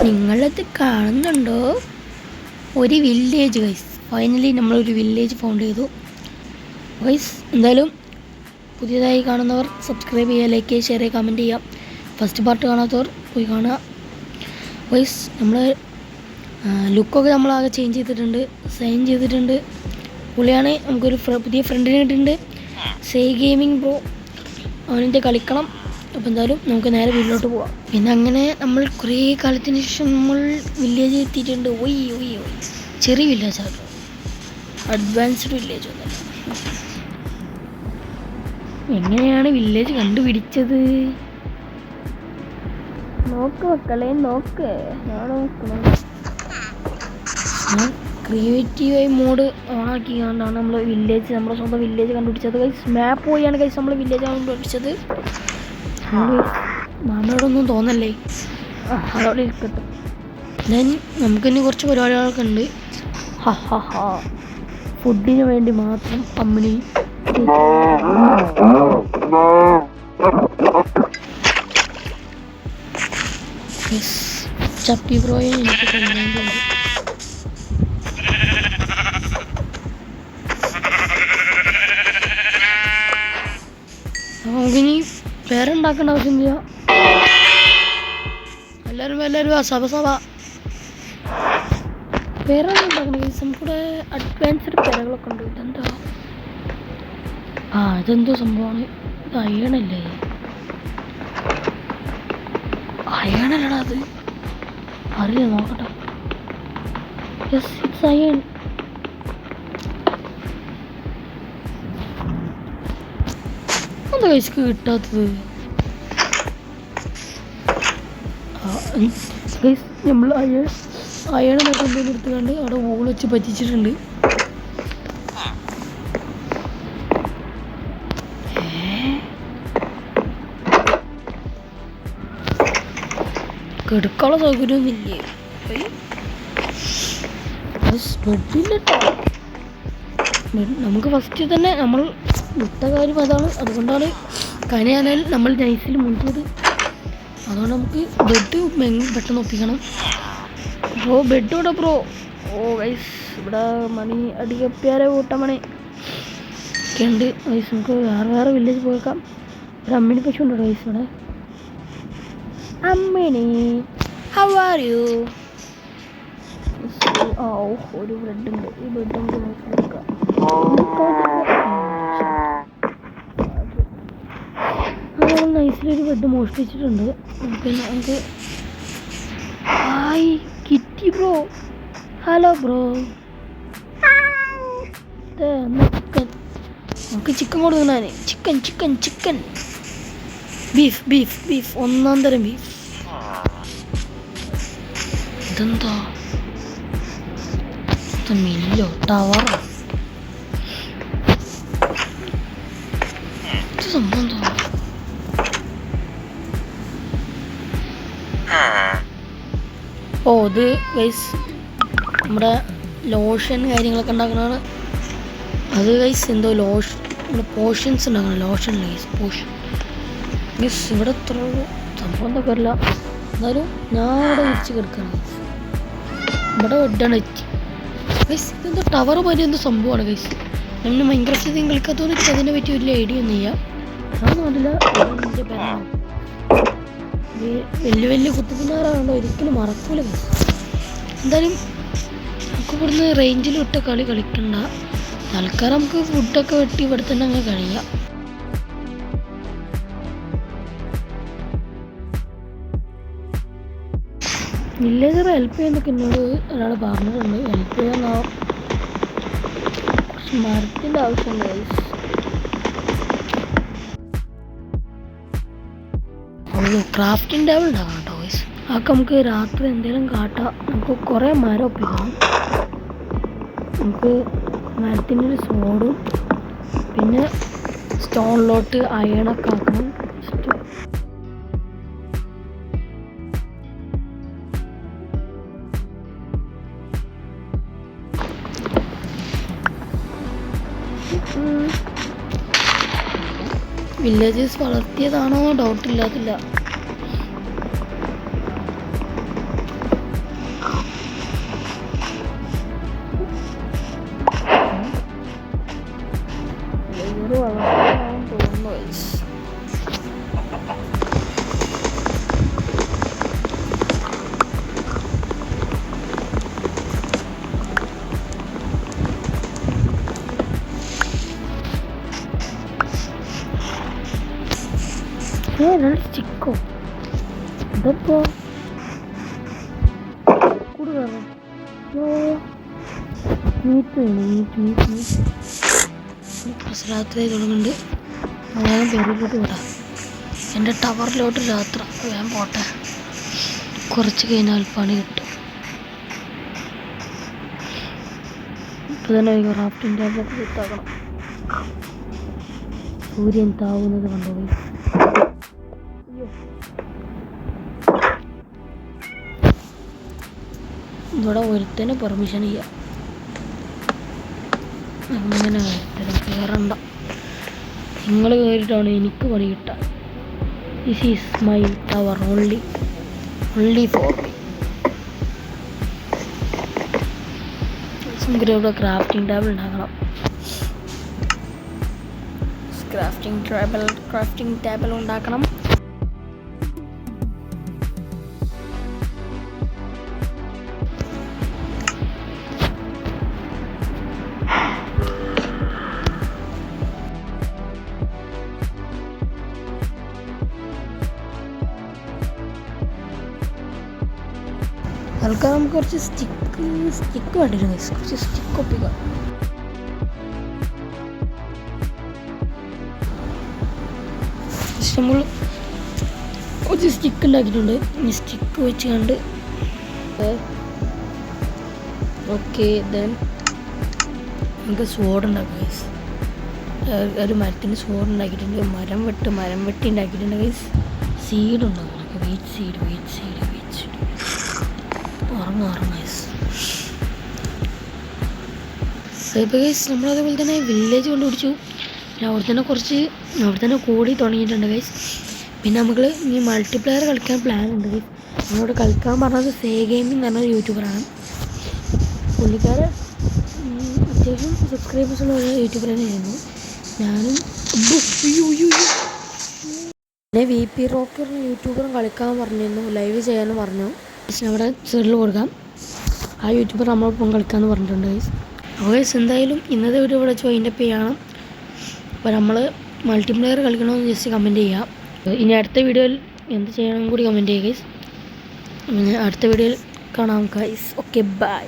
നിങ്ങളത് കാണുന്നുണ്ടോ? ഒരു വില്ലേജ് ഗൈസ്. ഫൈനലി നമ്മളൊരു വില്ലേജ് ഫൗണ്ട് ചെയ്തു ഗൈസ്. എന്തായാലും പുതിയതായി കാണുന്നവർ സബ്സ്ക്രൈബ് ചെയ്യുക, ലൈക്ക് ചെയ്യുക, ഷെയർ ചെയ്യുക, കമൻറ്റ് ചെയ്യുക. ഫസ്റ്റ് പാർട്ട് കാണാത്തവർ പോയി കാണുക ഗൈസ്. നമ്മൾ ലുക്കൊക്കെ നമ്മളാകെ ചേഞ്ച് ചെയ്തിട്ടുണ്ട്, സൈൻ ചെയ്തിട്ടുണ്ട്. പുള്ളിയാണ്. നമുക്കൊരു പുതിയ ഫ്രണ്ടിനെ കിട്ടിയിട്ടുണ്ട്, സേ ഗെയിമിംഗ് ബ്രോ. അവനെൻ്റെ കളിക്കണം. അപ്പോൾ എന്തായാലും നമുക്ക് നേരെ വീട്ടിലോട്ട് പോവാം. പിന്നെ അങ്ങനെ നമ്മൾ കുറേ കാലത്തിന് ശേഷം നമ്മൾ വില്ലേജ് എത്തിയിട്ടുണ്ട്. ഒയ് ചെറിയ വില്ലേജാണ്, അഡ്വാൻസ്ഡ് വില്ലേജ് ഒന്നല്ല. എങ്ങനെയാണ് വില്ലേജ് കണ്ടുപിടിച്ചത്? നോക്ക് മക്കളെ, നോക്ക്. ഞാൻ നോക്കണം. ക്രിയേറ്റീവായി മോഡ് ഓണാക്കി കൊണ്ടാണ് നമ്മൾ വില്ലേജ്, നമ്മുടെ സ്വന്തം വില്ലേജ് കണ്ടുപിടിച്ചത് ഗൈസ്. മാപ്പ് പോയാണ് ഗൈസ് നമ്മൾ വില്ലേജ് കണ്ടുപിടിച്ചത്. മാമയോടൊന്നും തോന്നല്ലേ, അതോടെ ഇരിക്കട്ടെ. ദെൻ നമുക്കിനി കുറച്ച് പരിപാടികളൊക്കെ ഉണ്ട്. ഫുഡിന് വേണ്ടി മാത്രം കമ്പനി ചപ്പി ബ്രോയെ എനിക്ക് കൊണ്ടുപോകുന്നുണ്ട്. നമുക്കിനി പേരുണ്ടാക്കേണ്ട ആവശ്യമില്ല. എല്ലാവരും സഭ പേരൊന്നും ഉണ്ടാക്കണ കേസ്. നമുക്കിവിടെ അഡ്വാൻസ്ഡ് പേരകളൊക്കെ ഉണ്ട്. ഇതെന്താ? ഇതെന്തോ സംഭവമാണ്. ഇത് അയണല്ലേ? അയണല്ലടാ അത്. അറിയില്ല, നോക്കട്ടെ. Yes, it's iron. എന്താ കൈസ്ക്ക് കിട്ടാത്തത്? നമ്മൾ അയണൊക്കെ എന്തെങ്കിലും എടുത്തുകൊണ്ട് അവിടെ വോൾ വെച്ച് പറ്റിച്ചിട്ടുണ്ട്. കെടുക്കാനുള്ള സൗകര്യമൊന്നുമില്ലേ? നമുക്ക് ഫസ്റ്റ് തന്നെ നമ്മൾ വിട്ട കാര്യം അതാണ്. അതുകൊണ്ടാണ് കനയാനാൽ നമ്മൾ നൈസിൽ മുൻപോട്ട്. അതുകൊണ്ട് നമുക്ക് ബെഡ് പെട്ടെന്ന് ഒപ്പിക്കണം. ബ്രോ ബെഡ് ഇവിടെ ബ്രോ. ഗൈസ് ഇവിടെ മണി അടികപ്പ്യാരെ കൂട്ടമണി ഒക്കെ ഉണ്ട് ഗൈസ്. നമുക്ക് വേറെ വില്ലേജ് പോയേക്കാം. ഒരു അമ്മിണി പശു ഉണ്ടോ ഗൈസ് ഇവിടെ? Ammini, how are you? ഒരു ബ്രെഡ് ഉണ്ട്. ഈ ബ്രെഡ് നമുക്ക് നോക്കാം. നൈസിലൊരു ബെഡ് മോഷ്ടിച്ചിട്ടുണ്ട്. നമുക്ക് hi kitty bro. Hello bro. നമുക്ക് ചിക്കൻ കൊടുക്കണേ. ചിക്കൻ ബീഫ് ഒന്നാം തരം ബീഫ്. ഇതെന്താ? മില്ലോ ടവറോ? ഇത് സംഭവം എന്തോ? ഇത് ഗൈസ് നമ്മുടെ ലോഷൻ കാര്യങ്ങളൊക്കെ ഉണ്ടാക്കുന്നതാണ്. അത് ഗൈസ് എന്തോ ലോഷൻ, നമ്മുടെ പോഷൻസ് ഉണ്ടാക്കണം. Lotion guys, potion guys. ഇവിടെ എത്ര സംഭവം എന്തൊക്കെ അറിയില്ല. എന്നാലും ഞാൻ ഇവിടെ വെച്ച് കിടക്കണം ഗൈസ്. ഇവിടെ വെഡാണ് വെച്ച് ഗൈസ്. ഇതെന്തോ ടവർ പോലെ എന്തോ സംഭവമാണ് ഗൈസ്. നമ്മൾ മൈൻക്രാഫ്റ്റ് കളിക്കാത്തവർ അതിനെ പറ്റി വലിയ ഐഡിയ ഒന്നും ചെയ്യാം. അതൊന്നും അറിയില്ല. എൻ്റെ പേരാണ് വലിയ കുത്തുപിന്നാറാണല്ലോ, ഒരിക്കലും മറക്കൂല ഗൈസ്. എന്തായാലും നമുക്ക് ഇവിടുന്ന് റേഞ്ചിൽ വിട്ട കളി കളിക്കണ്ട. തൽക്കാലം നമുക്ക് ഫുഡൊക്കെ വെട്ടി ഇവിടെ തന്നെ അങ്ങ് കഴിയാം. വില്ലേജർ ഹെൽപ്പ് ചെയ്യുന്നൊക്കെ എന്നോട് ഒരാൾ പറഞ്ഞിട്ടുണ്ട്. ഹെൽപ്പ് ചെയ്യാനാവും. കുറച്ച് മരത്തിൻ്റെ ആവശ്യമുണ്ട് ഗൈസ്. ക്രാഫ്റ്റിംഗ് ടേബിൾ ഉണ്ടാക്കണം കേട്ടോ ഗൈസ്. അതൊക്കെ നമുക്ക് രാത്രി എന്തെങ്കിലും കാട്ടാം. നമുക്ക് കുറേ മരം ഒപ്പിക്കണം. നമുക്ക് മരത്തിൻ്റെ ഒരു സോഡും പിന്നെ സ്റ്റോണിലോട്ട് അയണൊക്കെ ആക്കണം. വില്ലേജസ് വളർത്തിയതാണോ ഡൗട്ടില്ലാതില്ല. രാത്രി തുടങ്ങുന്നുണ്ട്. വേഗം പേരിലോട്ട് വിടാം. എൻ്റെ ടവറിലോട്ട് രാത്രി വേഗം പോട്ടെ. കുറച്ച് കഴിഞ്ഞാൽ പണി കിട്ടും. ഇപ്പം തന്നെ റാഫ്റ്റിംഗ് ടാബിലൊക്കെ സെറ്റാക്കണം. സൂര്യൻ താവുന്നത് കണ്ടുപോയി. ഇവിടെ ഒരുത്തന്നെ പെർമിഷൻ ചെയ്യാം. അങ്ങനെ ഒരുത്തരം കയറണ്ട. നിങ്ങൾ കയറിയിട്ടാണ് എനിക്ക് പണി കിട്ടുക. This is my tower only for me. ഇവിടെ ക്രാഫ്റ്റിംഗ് ടേബിൾ ഉണ്ടാക്കണം. ക്രാഫ്റ്റിംഗ് ടേബിൾ ഉണ്ടാക്കണം. തൽക്കാലം നമുക്ക് കുറച്ച് സ്റ്റിക്ക് വേണ്ടിയിരുന്നു. കുറച്ച് സ്റ്റിക്ക് ഒപ്പിക്കാം. നമ്മൾ കുറച്ച് സ്റ്റിക്ക് ഉണ്ടാക്കിയിട്ടുണ്ട്. ഈ സ്റ്റിക്ക് വെച്ച് കണ്ട് ഓക്കെ. ദെൻ നമുക്ക് സ്വോർഡ് ഉണ്ടാക്കാം ഗൈസ്. ഒരു മരത്തിന് സ്വോർഡ് ഉണ്ടാക്കിയിട്ടുണ്ട്. മരം വെട്ടി ഉണ്ടാക്കിയിട്ടുണ്ട് ഗൈസ്. സീഡ് ഉണ്ടാക്കണം. വീറ്റ് സീഡ് ഇപ്പോൾ ഗൈസ് നമ്മളതേപോലെ തന്നെ വില്ലേജ് കണ്ടുപിടിച്ചു. പിന്നെ അവിടെ തന്നെ കൂടി തുടങ്ങിയിട്ടുണ്ട് ഗൈസ്. പിന്നെ നമുക്ക് ഇനി മൾട്ടിപ്ലെയർ കളിക്കാൻ പ്ലാൻ ഉണ്ട്. നമ്മളോട് കളിക്കാൻ പറഞ്ഞത് സേ ഗെയിമിംഗ് എന്ന് പറഞ്ഞൊരു യൂട്യൂബറാണ്. പുള്ളിക്കാരൻ അത്യാവശ്യം സബ്സ്ക്രൈബേഴ്സുള്ള ഒരു യൂട്യൂബർ തന്നെയായിരുന്നു. ഞാനും പിന്നെ VP റോക്കർ യൂട്യൂബറും കളിക്കാൻ പറഞ്ഞിരുന്നു. ലൈവ് ചെയ്യാനും പറഞ്ഞു. അവിടെ സെറിൽ കൊടുക്കാം. ആ യൂട്യൂബർ നമ്മളൊപ്പം കളിക്കാമെന്ന് പറഞ്ഞിട്ടുണ്ട് ഗൈസ്. അപ്പോൾ ഗൈസ് എന്തായാലും ഇന്നത്തെ വീഡിയോ ഇവിടെ വൈൻഡപ്പ് ചെയ്യണം. അപ്പോൾ നമ്മൾ മൾട്ടിപ്ലെയർ കളിക്കണമെന്ന് ജസ്റ്റ് കമൻറ്റ് ചെയ്യാം. ഇനി അടുത്ത വീഡിയോയിൽ എന്ത് ചെയ്യണമെന്നും കൂടി കമൻറ്റ് ചെയ്യുക ഗൈസ്. അടുത്ത വീഡിയോയിൽ കാണാം ഗൈസ്. Okay bye.